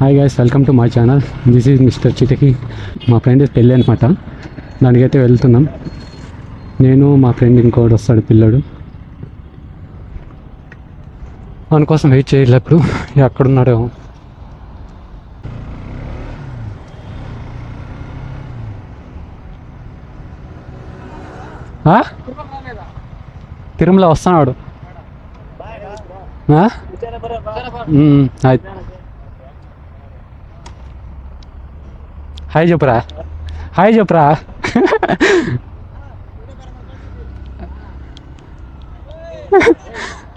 Hi guys, welcome to my channel. This is mister Chitiki. మా friend పెళ్ళి అనమాట, దానికైతే వెళ్తున్నాం. నేను మా ఫ్రెండ్ ఇంకోటి వస్తాడు పిల్లడు, వాని కోసం వెయిట్ చేయలేదు. ఇప్పుడు ఎక్కడున్నాడో. తిరుమల వస్తున్నాడు. హాయ్ చెప్పురా, హాయ్ చెప్పురా.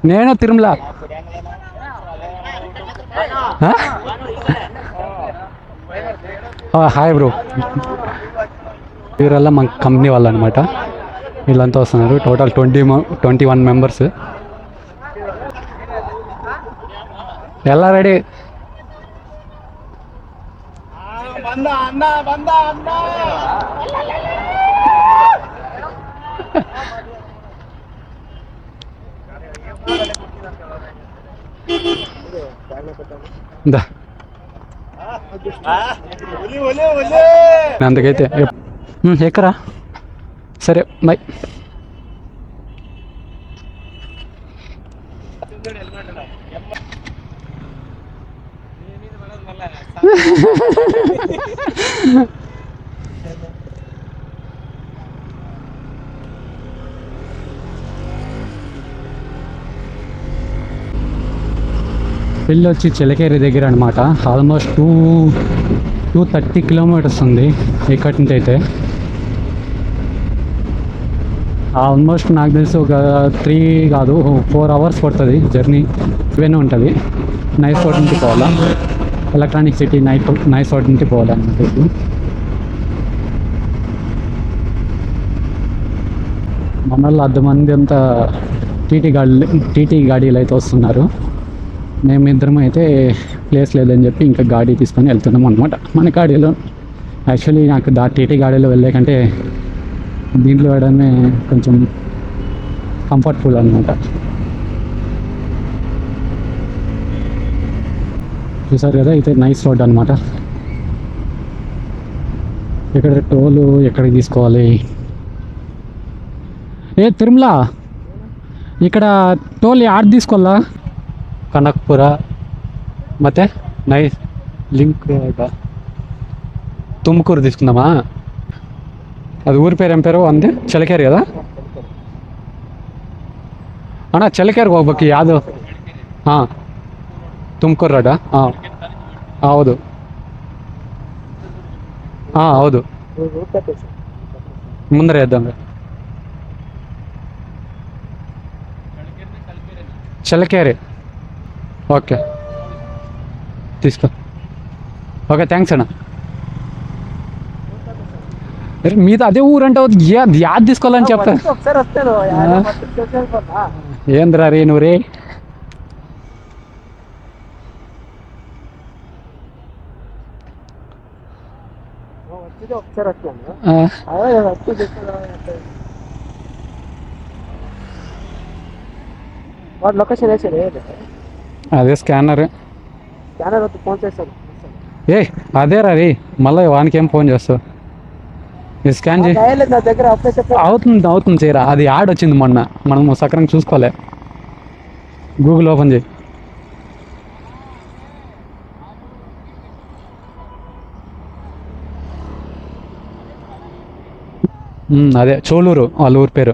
నేను తిరుమల. Hi bro. వీళ్ళ మా కంపెనీ వాళ్ళు అనమాట. వీళ్ళంతా వస్తున్నారు. Total 21 members. ఎలా రెడీ? అందుకైతే ఎక్కరా. సరే బై. పెళ్ళి వచ్చి చిలకేరి దగ్గర అనమాట. ఆల్మోస్ట్ 230 కిలోమీటర్స్ ఉంది ఇక్కడి నుంచి. అయితే ఆల్మోస్ట్ నాకు తెలిసి ఒక 3 కాదు 4 అవర్స్ పడుతుంది జర్నీ. ఇవన్నీ ఉంటుంది. నైస్ రోడ్ నుంచి పోవాలా, ఎలక్ట్రానిక్ సిటీ నైస్ రోడ్ నుంచి పోవాలన్నమాట. ఇప్పుడు మన వాళ్ళు 10 మంది అంతా టీటీ గాడీలు అయితే వస్తున్నారు. మేమిద్దరం అయితే ప్లేస్ లేదని చెప్పి ఇంకా గాడీ తీసుకొని వెళ్తున్నాం అనమాట. మన గాడీలో యాక్చువల్లీ నాకు టీటీ గాడీలో వెళ్ళే కంటే దీంట్లో వెళ్ళడమే కొంచెం కంఫర్టబుల్ అనమాట. చూసారు కదా, అయితే నైస్ రోడ్ అనమాట. ఇక్కడ టోలు ఎక్కడికి తీసుకోవాలి? తిరుమల ఇక్కడ ಟೋಲ್ ಯಾರು తీసుకోవాలా? ಕನಕಪುರ ಮತ್ತೆ లింక్ ತುಮಕೂರು తీసుకుందామా? అది ఊరి పేరు ఏం పేరు అందే? చిలకేరు కదా ಅಣ್ಣ. ಚಿಲಕೇರಿಗೆ ಹೋಗ್ಬೇಕು. ಯಾವುದು? ತುಮಕೂರು ರೋಡಾ? ಹೌದು ಹೌದು. ముందర వేద్దాం. చిలకేరి. ఓకే తీసుకో. ఓకే థ్యాంక్స్ అన్న. మీది అదే ఊరు అంటే యాద్ తీసుకోవాలని చెప్తా. ఏంద్రా రే నువ్వు రే. అదే స్కానర్. అదే రీ, మళ్ళీ వానికి ఏం ఫోన్ చేస్తావు? స్కాన్ చేయి. అవుతుంది చేయరా. అది యాడ్ వచ్చింది మొన్న, మనం సక్రంగా చూసుకోలే. గూగుల్ ఓపెన్ చేయి. అదే చోళూరు వాళ్ళ ఊరి పేరు.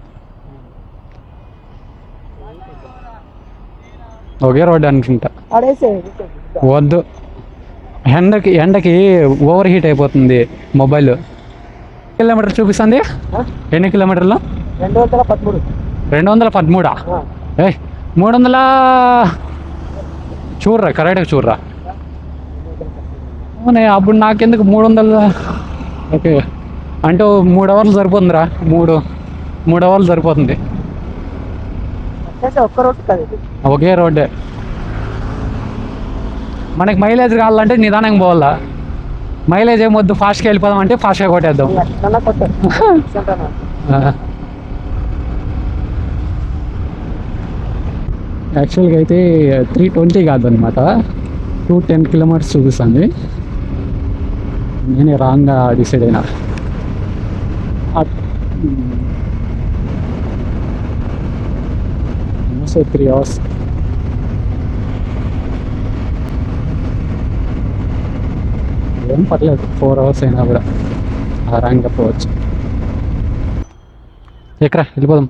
ఒకే రోడ్ అనుకుంటా. వద్దు, ఎండకి ఓవర్ హీట్ అయిపోతుంది మొబైల్. కిలోమీటర్ చూపిస్తుంది. ఎన్ని కిలోమీటర్లు? 213. 300 చూడరా, కరెక్ట్గా చూడరా. అప్పుడు నాకెందుకు 300? ఓకే అంటే 3 అవర్లు సరిపోతుందిరా. 3 అవర్లు సరిపోతుంది. ఒకే రోడ్డే. మనకి మైలేజ్ కావాలంటే నిదానంగా పోవాలా. మైలేజ్ ఏమొద్దు, ఫాస్ట్గా వెళ్ళిపోదాం అంటే ఫాస్ట్గా కొట్టేద్దాం. యాక్చువల్గా అయితే 320 కాదనమాట, 10 కిలోమీటర్స్ చూపిస్తుంది. నేనే రాంగ్గా డిసైడ్ అయినా. 3 hours. ఏం పర్లేదు, 4 hours అయినా కూడా ఆరాంగా పోవచ్చు. ఎక్కరా వెళ్ళిపోదాం.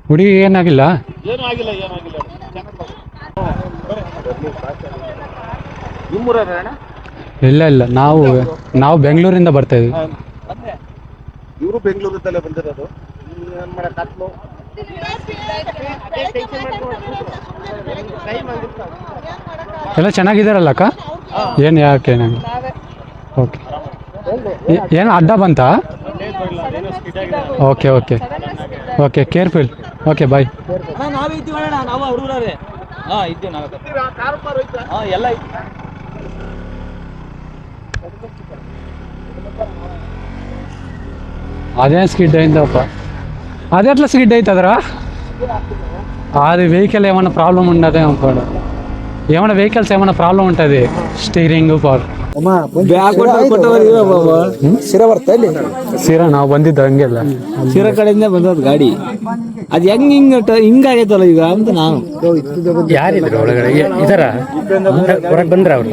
ಹುಡುಗಿ ಏನಾಗಿಲ್ಲ? ಏನೂ ಆಗಿಲ್ಲ. ನಿಮ್ಮೂರವ್ರ ಅಣ್ಣ? ಇಲ್ಲ, ನಾವು ಬೆಂಗಳೂರಿಂದ ಬರ್ತಾ ಇದ್ವಿ. ಇವರು ಬೆಂಗಳೂರಿಂದಲೇ ಬಂದಿರೋದು. ಏನು ಮಾಡಕ್ಕಾಗ್ಲು? ಎಲ್ಲ ಚೆನ್ನಾಗಿದ್ದಾರಲ್ಲ ಅಕ್ಕ? ಏನು ಯಾಕೆ ನಂಗೆ ಓಕೆ. ಏನು ಅಡ್ಡ ಬಂತಾ? Okay careful. Okay bye. ನಾವೇ ಇದ್ದೀವಿ ಅಣ್ಣ, ನಾವು ಹುಡುಗರೇ. ಇದ್ದೀವಿ ನಾವು. ಎಲ್ಲ అదే స్కిడ్ అయిందప్ప. అది ఎట్లా స్కిడ్ అవుతుందిరా? అది వెహికల్ ఏమన్నా ప్రాబ్లం ఉండదే అనుకోడు. ఏమైనా వెహికల్స్ ఏమైనా ప్రాబ్లం ఉంటుంది, ಸ್ಟೀರಿಂಗ್ ಫಾರ್ ಸೀರಾ ನಾವು ಬಂದಿದ್ದು ಹಂಗೆಲ್ಲ ಸೀರಾ ಕಡೆಯಿಂದ ಬಂದದ್ ಗಾಡಿ. ಅದ್ ಹಿಂಗಾಗೈತಲ್ಲ ಈಗ ಅಂತ ನಾನು. ಯಾರಿದ್ರು ಒಳಗಡೆ? ಇದರ ಹೊರಗೆ ಬಂದ್ರ ಅವರು?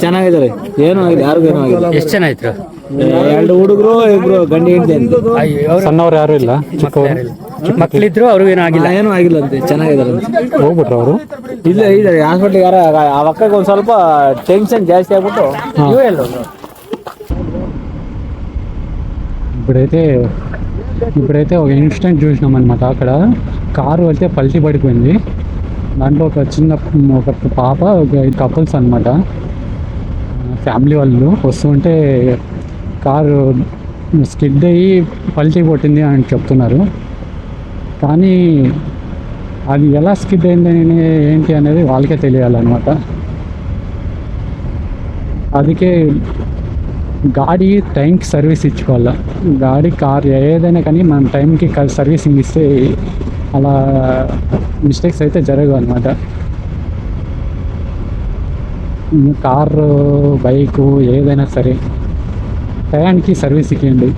ಚೆನ್ನಾಗಿದ್ದಾರೆ, ಏನೂ ಆಗಿಲ್ಲ, ಯಾರಿಗೂ ಏನೂ ಆಗಿಲ್ಲ. ಎಷ್ಟು ಜನ ಇದ್ರು? 2 ಹುಡುಗರು, 1 ಗಂಡಿ ಹೆಂಡತಿ. ಸಣ್ಣವ್ರು ಯಾರು ಇಲ್ಲ? ಮಕ್ಕಳಿದ್ರು, ಅವ್ರಿಗೂ ಏನೂ ಆಗಿಲ್ಲ? ಏನೂ ಆಗಿಲ್ಲ ಅಂತೆ, ಚೆನ್ನಾಗಿದ್ದಾರೆ. ಹೋಗ್ಬಿಟ್ರು ಅವರು? ಇಲ್ಲ ಇದ್ದಾರೆ ಹಾಸ್ಪಿಟ್ಲಿಗೆ. ಯಾರ ಆ ಅಕ್ಕಗೆ ಒಂದು ಸ್ವಲ್ಪ ಟೆನ್ಷನ್ ಜಾಸ್ತಿ ಆಗ್ಬಿಟ್ಟು ఇప్పుడైతే ఒక ఇన్సిడెంట్ చూసినాం అనమాట. అక్కడ కారు అయితే పల్టీ పడిపోయింది. దాంట్లో ఒక పాప, ఒక 5 కపుల్స్ అనమాట, ఫ్యామిలీ వాళ్ళు వస్తుంటే కారు స్కిడ్ అయ్యి పల్టీ కొట్టింది అని చెప్తున్నారు. కానీ అది ఎలా స్కిడ్ అయిందని ఏంటి అనేది వాళ్ళకే తెలియాలన్నమాట. ಅದಕ್ಕೆ ಗಾಡಿ ಟೈಮ್కి సర్వీస్ ఇచ్చుకోవాలి. గాడి కార్ ఏదైనా కానీ మనం టైంకి సర్వీసింగ్ ఇస్తే అలా మిస్టేక్స్ అయితే జరగవు అనమాట. కారు, బైకు ఏదైనా సరే టైంకి సర్వీస్ ఇవ్వండి.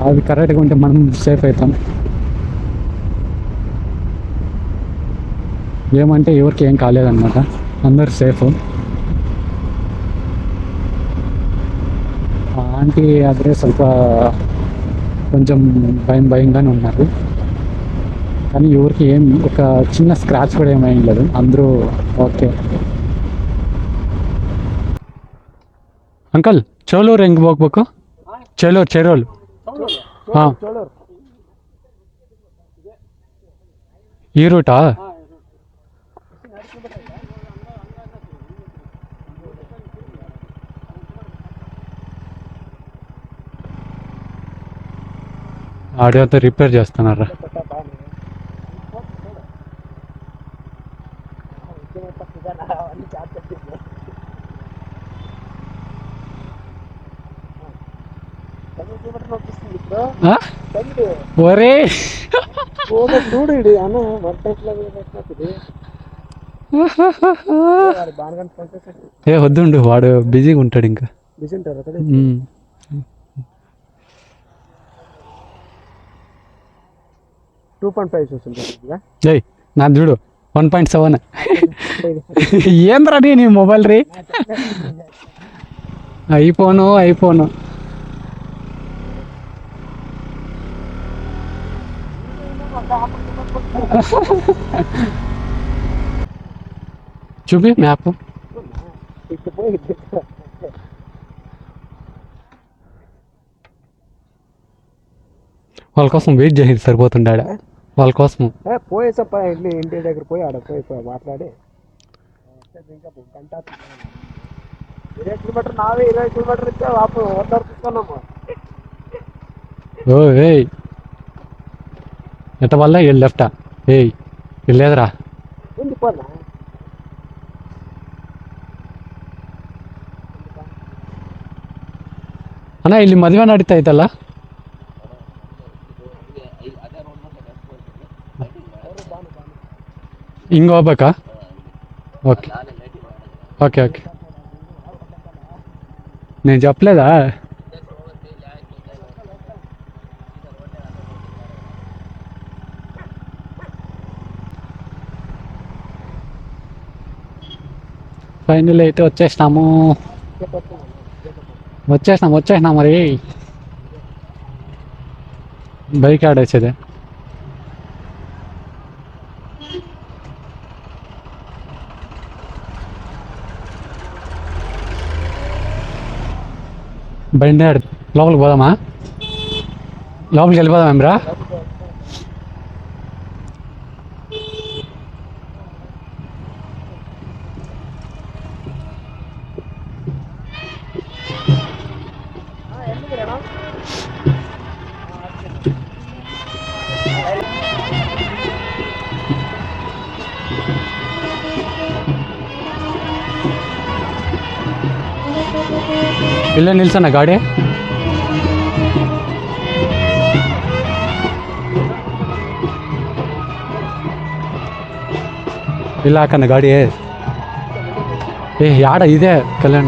అది కరెక్ట్గా ఉంటే మనం సేఫ్ అవుతాం. ఏమంటే ఎవరికి ఏం కాలేదన్నమాట, అందరు సేఫ్. ఆంటీ అదే ಸ್ವಲ್ಪ కొంచెం భయంగానే ఉన్నారు. కానీ ఎవరికి ఏం ఒక చిన్న స్క్రాచ్ కూడా ఏమైంది లేదు, అందరూ ఓకే. ಅಂಕಲ್ ಚೋಳೂರು ಹೆಂಗೆ ಹೋಗ್ಬೇಕು? ಚೇರೋಲ್. ಹಾಂ, ಈ ರೂಟಾ? ఆడియో అంతా రిపేర్ చేస్తున్నారా? ఒరే ఏ వద్దుండు, వాడు బిజీగా ఉంటాడు ఇంకా. నా చూడు 1.7. ఏంద్రా నీ మొబైల్ రీ? ఐఫోను చూపి మ్యాప్. వాళ్ళ కోసం వెయిట్ చేసి సరిపోతుండే, వాళ్ళ కోసం పోయేసప్ప ఇంటి దగ్గర పోయి ఆడ పోయి మాట్లాడి ఇంకా గంట 20 కిలోమీటర్, 20 కిలోమీటర్ ఇస్తే వాపు 100 తీసుకున్నాము. ఓ ఎట్ట వల్ల లెఫ్టా? ಏಯ್ ಇಲ್ಲೇದ್ರಾ ఉంది పోనా ಅಣ್ಣ ಇಲ್ಲಿ ಮದುವೆ ನಡೀತಾ ಐತಲ್ಲ ಹಿಂಗೆ ಹೋಗ್ಬೇಕಾ ఓకే ఓకే ఓకే నేను చెప్పలేదా ఫైనల్ అయితే వచ్చేసినాము వచ్చేసినాం మరి బైక్ ఆడేసేదే బండి లోపలికి పోదామా లోపలికి వెళ్ళిపోదామేమ్రా ಇಲ್ಲೇ ನಿಲ್ಸಣ್ಣ ಗಾಡಿ ಇಲ್ಲ ಹಾಕಣ್ಣ ಗಾಡಿ ಏ ಯಾಡ ಇದೆ ಕಲ್ಯಾಣ